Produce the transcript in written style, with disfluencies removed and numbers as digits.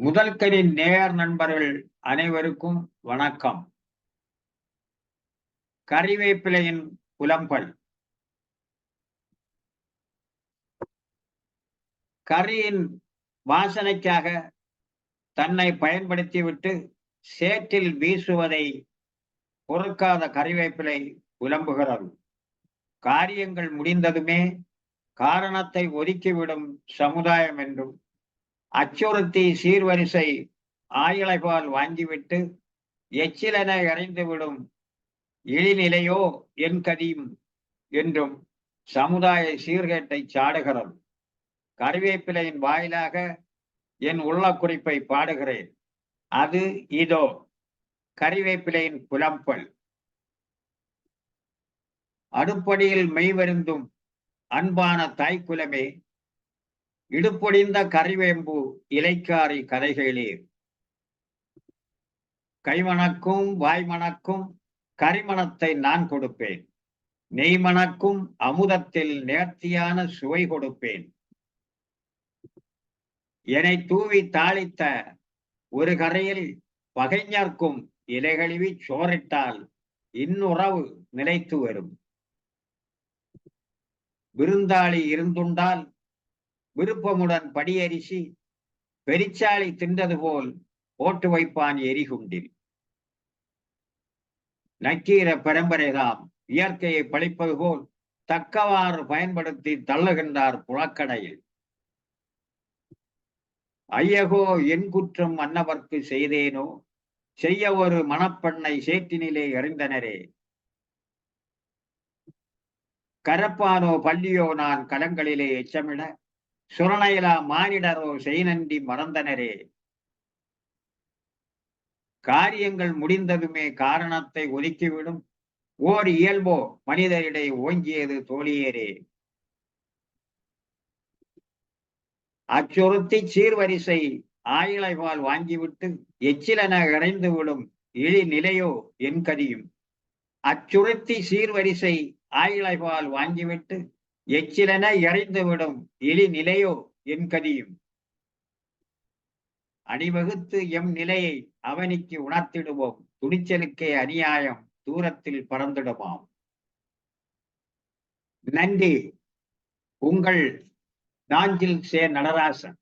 முதல்கரின் நேயர் நண்பர்கள் அனைவருக்கும் வணக்கம். கறிவேப்பிலையின் புலம்பல். கறியின் வாசனைக்காக தன்னை பயன்படுத்திவிட்டு சேற்றில் வீசுவதை பொறுக்காத கறிவேப்பிலை புலம்புகிறது. காரியங்கள் முடிந்ததுமே காரணத்தை ஒதுக்கிவிடும் சமுதாயம் என்றும், அச்சுறுத்தி சீர்வரிசை ஆயிழைபால் வாங்கிவிட்டு எச்சிலென எறிந்துவிடும் இழிநிலையோ என் கதியும் என்றும் சமுதாய சீர்கேட்டை சாடுகிறது. கறிவேப்பிலையின் வாயிலாக என் உள்ள குறிப்பை பாடுகிறேன். அது இதோ கறிவேப்பிலையின் புலம்பல். அடுப்படியில் மெய்வருந்தும் அன்பான தாய்க்குலமே, இடுப்பொடிந்த கறிவேம்பு இலைக்காரி கதைகளீர். கைமணக்கும் வாய்மணக்கும் கரிமணத்தை நான் கொடுப்பேன். நெய்மணக்கும் அமுதத்தில் நேர்த்தியான சுவை கொடுப்பேன். என்னை தூவி தாளித்த ஒரு கரையில் பகைஞர்க்கும் இலைகழுவி சோறிட்டால் இன்னுறவு நிலைத்து வரும். விருந்தாளி இருந்துண்டால் விருப்பமுடன் படியரிசி பெரிச்சாளி தின்றது போல் போட்டு வைப்பான் எரிகுண்டில். நக்கீர பரம்பரைதாம் இயற்கையை பழிப்பது போல் தக்கவாறு பயன்படுத்தி தள்ளுகின்றார் புழக்கடையில். ஐயகோ என் குற்றம் அன்னவர்க்கு செய்தேனோ, செய்ய ஒரு மணப்பெண்ணை சேற்றினிலே எறிந்தனரே. கரப்பானோ பள்ளியோ நான் கலங்களிலே எச்சமிட, சுரணையிலா மானிடரோ செய்நன்றி மறந்தனரே. காரியங்கள் முடிந்ததுமே காரணத்தை ஒதுக்கிவிடும் ஓர் இயல்போ மனிதரிடையே ஓங்கியது தோழியரே. அச்சுறுத்தி சீர்வரிசை ஆயிழைபால் வாங்கிவிட்டு எச்சிலென இறைந்து விடும் இழி நிலையோ என் கதியும். அச்சுறுத்தி சீர்வரிசை ஆயிழைபால் வாங்கிவிட்டு எச்சிலென இறைந்து விடும் இழி நிலையோ என் கதியும். அணிவகுத்து எம் நிலையை அவனிக்கு உணர்த்திடுவோம். துணிச்சலுக்கே அநியாயம் தூரத்தில் பறந்திடுமாம். நன்றி. உங்கள் நாஞ்சில் சே நடராசன்.